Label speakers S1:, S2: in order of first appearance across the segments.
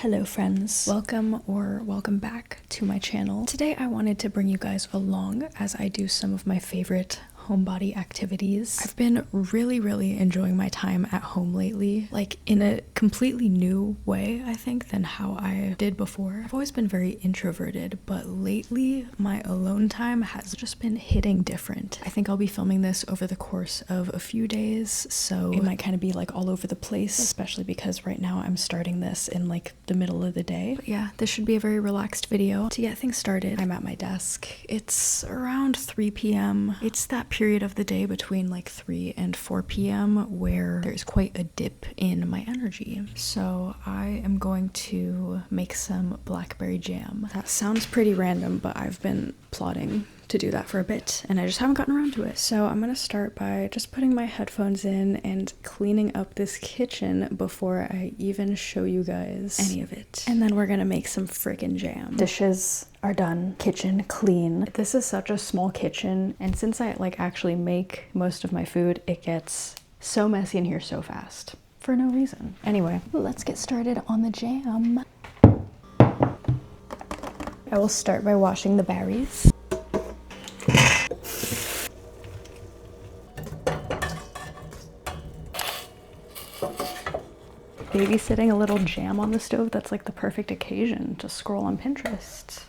S1: Hello friends, welcome back to my channel. Today I wanted to bring you guys along as I do some of my favorite homebody activities. I've been really enjoying my time at home lately, like in a completely new way, I think, than how I did before. I've always been very introverted, but lately my alone time has just been hitting different. I think I'll be filming this over the course of a few days, so it might kind of be like all over the place, especially because right now I'm starting this in like the middle of the day. But yeah, this should be a very relaxed video. To get things started, I'm at my desk. It's around 3 p.m. It's that period of the day between like 3 and 4 p.m. where there's quite a dip in my energy. So I am going to make some blackberry jam. That sounds pretty random, but I've been plotting to do that for a bit and I just haven't gotten around to it. So I'm gonna start by just putting my headphones in and cleaning up this kitchen before I even show you guys any of it. And then we're gonna make some freaking jam. Dishes are done, kitchen clean. This is such a small kitchen, and since I like actually make most of my food, it gets so messy in here so fast for no reason. Anyway, let's get started on the jam. I will start by washing the berries. Babysitting a little jam on the stove, that's like the perfect occasion to scroll on Pinterest.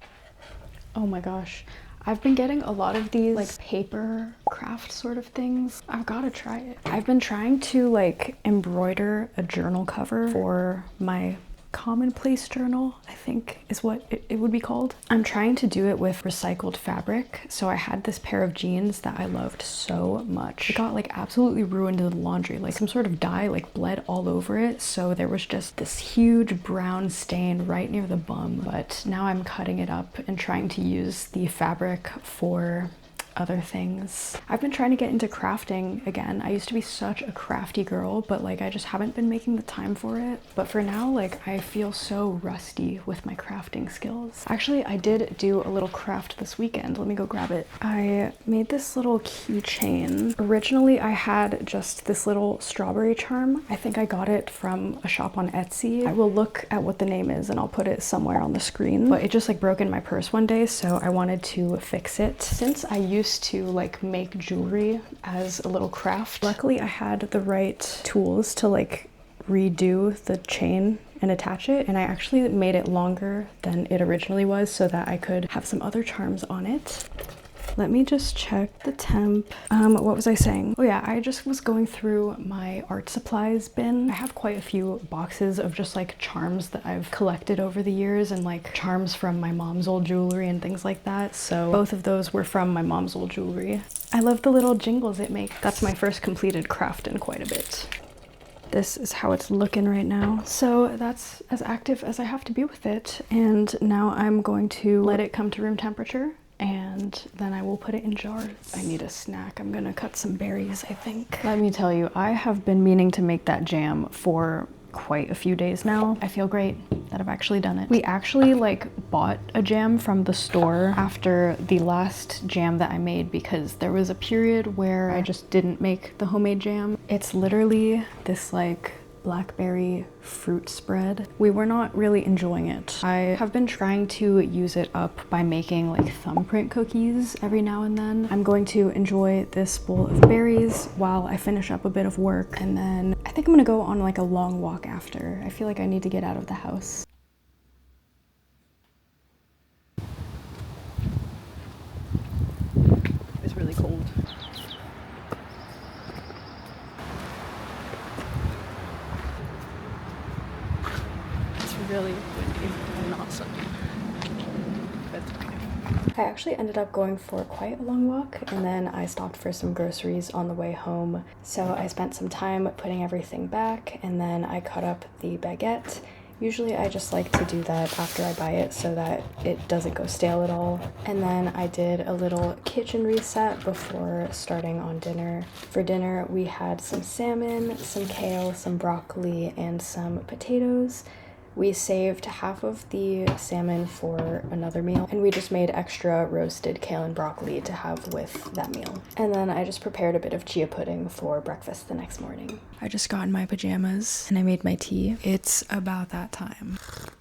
S1: Oh my gosh, I've been getting a lot of these like paper craft sort of things. I've got to try it. I've been trying to like embroider a journal cover for my commonplace journal, I think is what it would be called. I'm trying to do it with recycled fabric. So I had this pair of jeans that I loved so much. It got like absolutely ruined in the laundry. Like some sort of dye like bled all over it. So there was just this huge brown stain right near the bum. But now I'm cutting it up and trying to use the fabric for other things. I've been trying to get into crafting again. I used to be such a crafty girl, but like I just haven't been making the time for it. But for now, like I feel so rusty with my crafting skills. Actually, I did do a little craft this weekend. Let me go grab it. I made this little keychain. Originally, I had just this little strawberry charm. I think I got it from a shop on Etsy. I will look at what the name is and I'll put it somewhere on the screen. But it just like broke in my purse one day, so I wanted to fix it. Since I used to like make jewelry as a little craft, luckily I had the right tools to like redo the chain and attach it, and I actually made it longer than it originally was so that I could have some other charms on it. Let me just check the temp. What was I saying? Oh yeah, I just was going through my art supplies bin. I have quite a few boxes of just like charms that I've collected over the years, and like charms from my mom's old jewelry and things like that. So both of those were from my mom's old jewelry. I love the little jingles it makes. That's my first completed craft in quite a bit. This is how it's looking right now. So that's as active as I have to be with it. And now I'm going to let it come to room temperature, and then I will put it in jars. I need a snack. I'm gonna cut some berries, I think. Let me tell you, I have been meaning to make that jam for quite a few days now. I feel great that I've actually done it. We actually like bought a jam from the store after the last jam that I made because there was a period where I just didn't make the homemade jam. It's literally this like blackberry fruit spread. We were not really enjoying it. I have been trying to use it up by making like thumbprint cookies every now and then. I'm going to enjoy this bowl of berries while I finish up a bit of work, and then I think I'm gonna go on like a long walk after. I feel like I need to get out of the house. It's really cold. Really windy and not sunny. That's okay. I actually ended up going for quite a long walk, and then I stopped for some groceries on the way home. So I spent some time putting everything back, and then I cut up the baguette. Usually I just like to do that after I buy it so that it doesn't go stale at all. And then I did a little kitchen reset before starting on dinner. For dinner we had some salmon, some kale, some broccoli, and some potatoes. We saved half of the salmon for another meal, and we just made extra roasted kale and broccoli to have with that meal. And then I just prepared a bit of chia pudding for breakfast the next morning. I just got in my pajamas and I made my tea. It's about that time.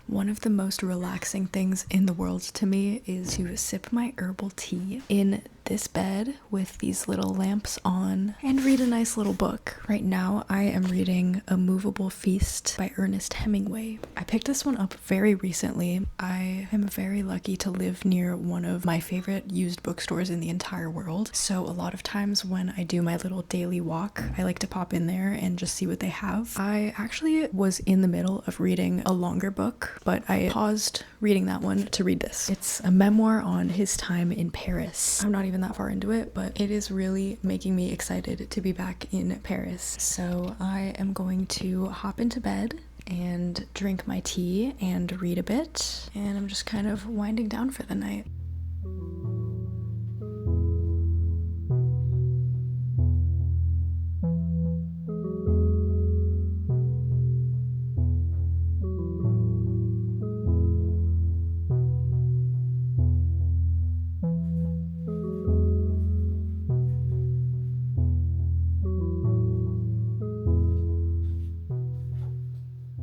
S1: One of the most relaxing things in the world to me is to sip my herbal tea in this bed with these little lamps on and read a nice little book. Right now I am reading A Movable Feast by Ernest Hemingway. I picked this one up very recently. I am very lucky to live near one of my favorite used bookstores in the entire world, so a lot of times when I do my little daily walk, I like to pop in there and just see what they have. I actually was in the middle of reading a longer book, but I paused reading that one to read this. It's a memoir on his time in Paris. I'm not even that far into it, but it is really making me excited to be back in Paris. So I am going to hop into bed and drink my tea and read a bit, and I'm just kind of winding down for the night.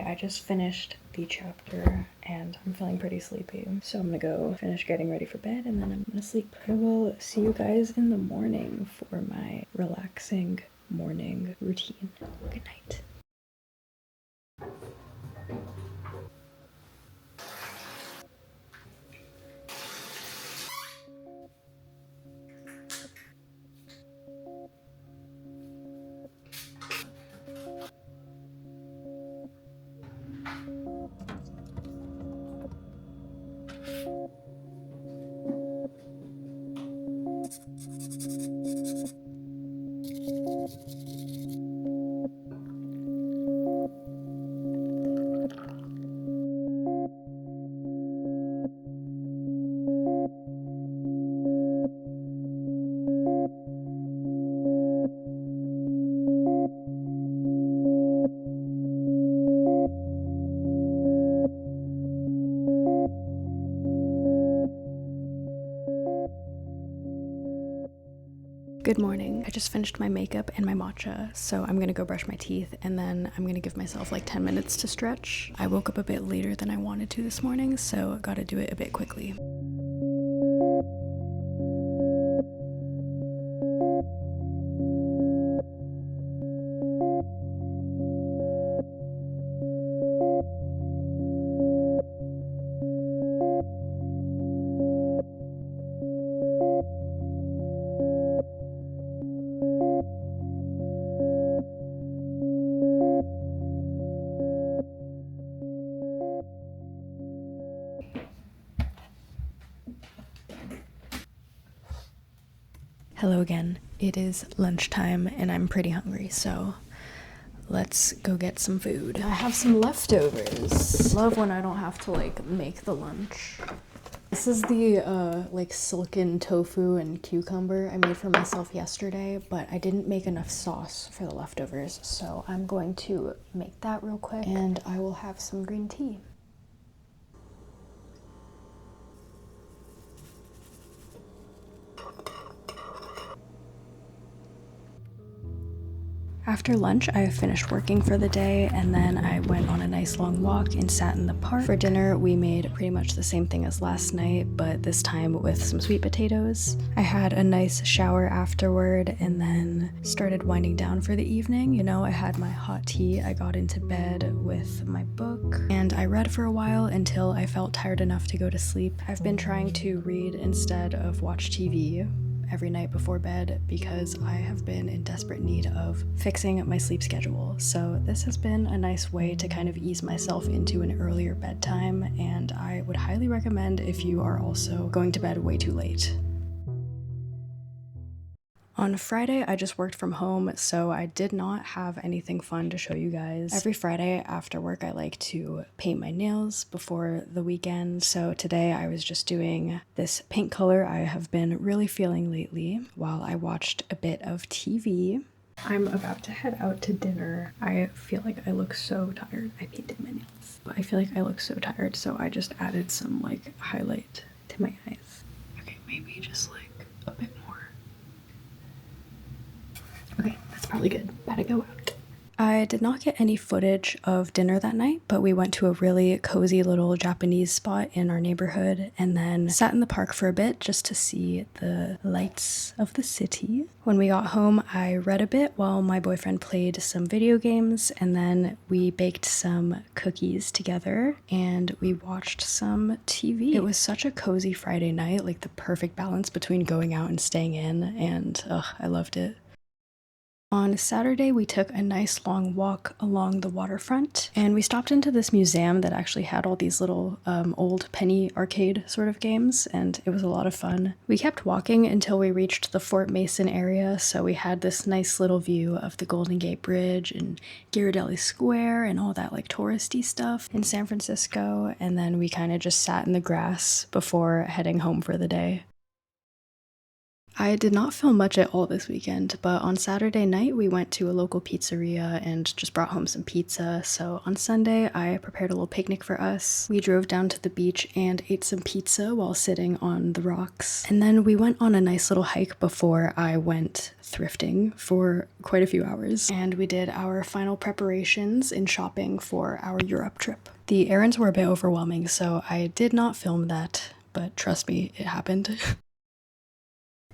S1: I just finished the chapter and I'm feeling pretty sleepy, so I'm gonna go finish getting ready for bed and then I'm gonna sleep. I will see you guys in the morning for my relaxing morning routine. Good night. Good morning. I just finished my makeup and my matcha, so I'm gonna go brush my teeth and then I'm gonna give myself like 10 minutes to stretch. I woke up a bit later than I wanted to this morning, so gotta do it a bit quickly. Hello again. It is lunchtime and I'm pretty hungry, so let's go get some food. I have some leftovers. Love when I don't have to like make the lunch. This is the like silken tofu and cucumber I made for myself yesterday, but I didn't make enough sauce for the leftovers, so I'm going to make that real quick and I will have some green tea. After lunch, I finished working for the day and then I went on a nice long walk and sat in the park. For dinner, we made pretty much the same thing as last night, but this time with some sweet potatoes. I had a nice shower afterward and then started winding down for the evening. You know, I had my hot tea, I got into bed with my book, and I read for a while until I felt tired enough to go to sleep. I've been trying to read instead of watch TV every night before bed because I have been in desperate need of fixing my sleep schedule. So this has been a nice way to kind of ease myself into an earlier bedtime, and I would highly recommend if you are also going to bed way too late. On Friday, I just worked from home, so I did not have anything fun to show you guys. Every Friday after work, I like to paint my nails before the weekend. So today I was just doing this pink color I have been really feeling lately while I watched a bit of TV. I'm about to head out to dinner. I feel like I look so tired. I painted my nails, but I feel like I look so tired, so I just added some like highlight to my eyes. Okay, maybe just like a bit more. Okay, that's probably good. Gotta go out. I did not get any footage of dinner that night, but we went to a really cozy little Japanese spot in our neighborhood and then sat in the park for a bit just to see the lights of the city. When we got home, I read a bit while my boyfriend played some video games, and then we baked some cookies together and we watched some TV. It was such a cozy Friday night, like the perfect balance between going out and staying in, and I loved it. On Saturday, we took a nice long walk along the waterfront, and we stopped into this museum that actually had all these little old penny arcade sort of games, and it was a lot of fun. We kept walking until we reached the Fort Mason area, so we had this nice little view of the Golden Gate Bridge and Ghirardelli Square and all that like touristy stuff in San Francisco, and then we kind of just sat in the grass before heading home for the day. I did not film much at all this weekend, but on Saturday night we went to a local pizzeria and just brought home some pizza. So on Sunday I prepared a little picnic for us. We drove down to the beach and ate some pizza while sitting on the rocks. And then we went on a nice little hike before I went thrifting for quite a few hours. And we did our final preparations in shopping for our Europe trip. The errands were a bit overwhelming, so I did not film that, but trust me, it happened.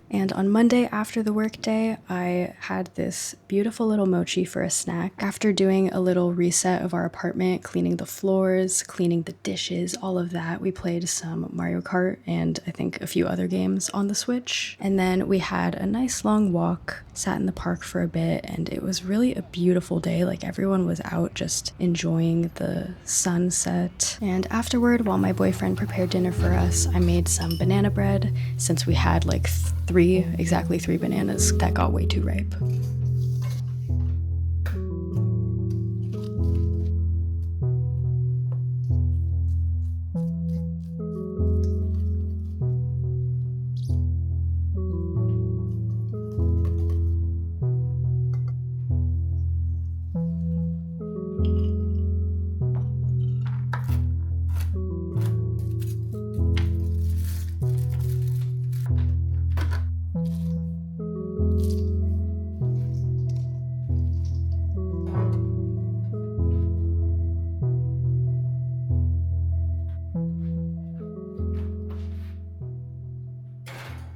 S1: And on Monday after the workday, I had this beautiful little mochi for a snack. After doing a little reset of our apartment, cleaning the floors, cleaning the dishes, all of that, we played some Mario Kart and I think a few other games on the Switch. And then we had a nice long walk, sat in the park for a bit, and it was really a beautiful day. Like everyone was out just enjoying the sunset. And afterward, while my boyfriend prepared dinner for us, I made some banana bread since we had like exactly three bananas that got way too ripe.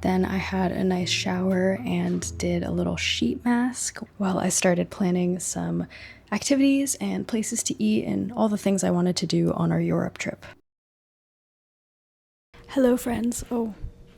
S1: Then I had a nice shower and did a little sheet mask while I started planning some activities and places to eat and all the things I wanted to do on our Europe trip. Hello friends. Oh,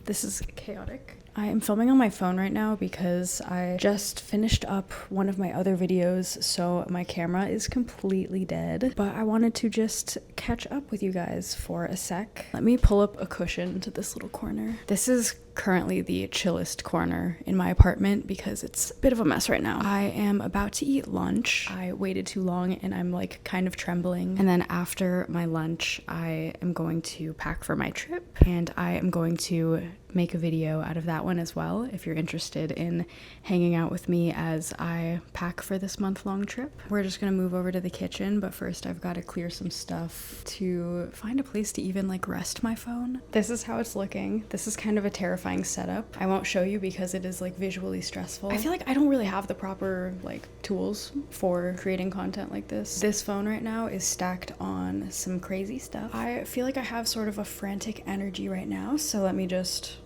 S1: this is chaotic. I am filming on my phone right now because I just finished up one of my other videos, so my camera is completely dead, but I wanted to just catch up with you guys for a sec. Let me pull up a cushion to this little corner. This is currently the chillest corner in my apartment because it's a bit of a mess right now. I am about to eat lunch. I waited too long and I'm like kind of trembling. And then after my lunch, I am going to pack for my trip and I am going to make a video out of that one as well if you're interested in hanging out with me as I pack for this month-long trip. We're just gonna move over to the kitchen, but first I've got to clear some stuff to find a place to even like rest my phone. This is how it's looking. This is kind of a terrifying setup. I won't show you because it is like visually stressful. I feel like I don't really have the proper like tools for creating content like this. This phone right now is stacked on some crazy stuff. I feel like I have sort of a frantic energy right now, so let me just...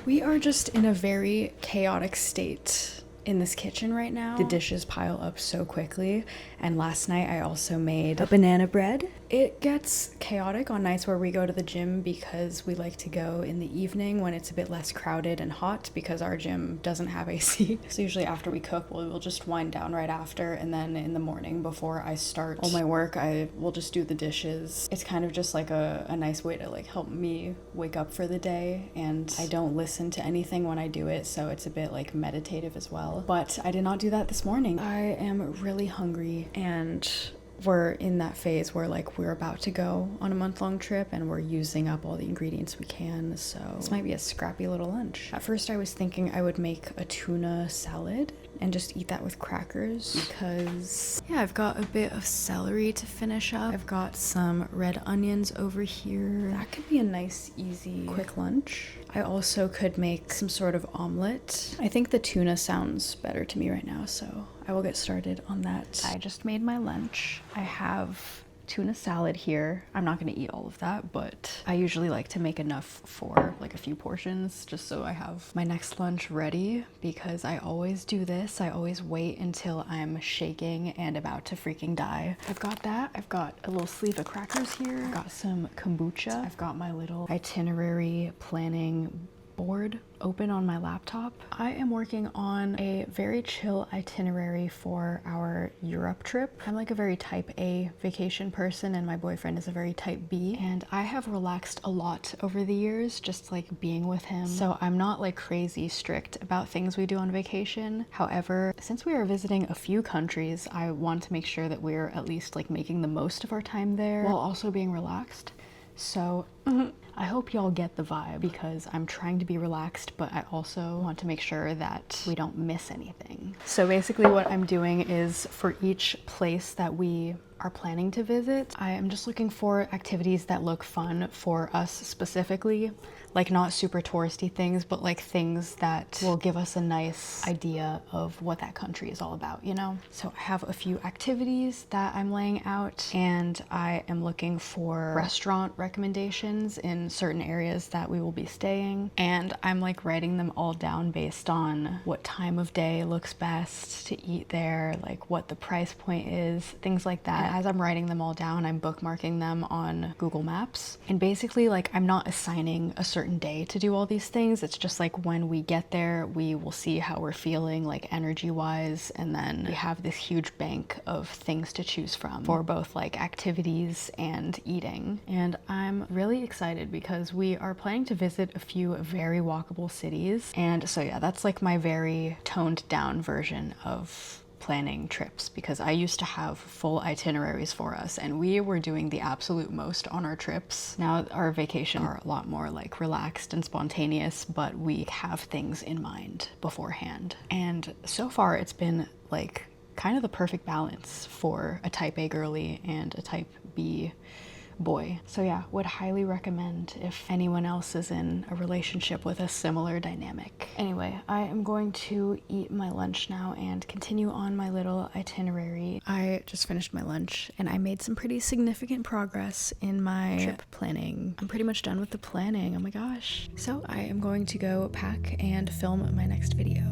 S1: We are just in a very chaotic state in this kitchen right now. The dishes pile up so quickly, and last night I also made a banana bread. It gets chaotic on nights where we go to the gym because we like to go in the evening when it's a bit less crowded and hot because our gym doesn't have AC. So usually after we cook, we'll just wind down right after, and then in the morning before I start all my work, I will just do the dishes. It's kind of just like a nice way to like help me wake up for the day, and I don't listen to anything when I do it, so it's a bit like meditative as well. But I did not do that this morning. I am really hungry, and we're in that phase where like we're about to go on a month-long trip and we're using up all the ingredients we can, so this might be a scrappy little lunch. At first I was thinking I would make a tuna salad, and just eat that with crackers because, yeah, I've got a bit of celery to finish up. I've got some red onions over here. That could be a nice, easy, quick lunch. I also could make some sort of omelet. I think the tuna sounds better to me right now, so I will get started on that. I just made my lunch. I have tuna salad here. I'm not gonna eat all of that, but I usually like to make enough for like a few portions just so I have my next lunch ready, because I always do this. I always wait until I'm shaking and about to freaking die. I've got that. I've got a little sleeve of crackers here. I've got some kombucha. I've got my little itinerary planning board open on my laptop. I am working on a very chill itinerary for our Europe trip. I'm like a very type A vacation person and my boyfriend is a very type B, and I have relaxed a lot over the years just like being with him. So I'm not like crazy strict about things we do on vacation. However, since we are visiting a few countries, I want to make sure that we're at least like making the most of our time there while also being relaxed. So I hope y'all get the vibe, because I'm trying to be relaxed, but I also want to make sure that we don't miss anything. So basically what I'm doing is, for each place that we are planning to visit, I am just looking for activities that look fun for us specifically. Like not super touristy things, but like things that will give us a nice idea of what that country is all about, you know? So I have a few activities that I'm laying out, and I am looking for restaurant recommendations in certain areas that we will be staying. And I'm like writing them all down based on what time of day looks best to eat there, like what the price point is, things like that. And as I'm writing them all down, I'm bookmarking them on Google Maps. And basically, like, I'm not assigning a certain day to do all these things. It's just like when we get there, we will see how we're feeling like energy wise, and then we have this huge bank of things to choose from for both like activities and eating. And I'm really excited because we are planning to visit a few very walkable cities. And so yeah, that's like my very toned down version of planning trips, because I used to have full itineraries for us and we were doing the absolute most on our trips. Now our vacations are a lot more like relaxed and spontaneous, but we have things in mind beforehand. And so far it's been like kind of the perfect balance for a type A girly and a type B boy. So yeah, would highly recommend if anyone else is in a relationship with a similar dynamic. Anyway, I am going to eat my lunch now and continue on my little itinerary. I just finished my lunch and I made some pretty significant progress in my trip planning. I'm pretty much done with the planning, oh my gosh. So I am going to go pack and film my next video.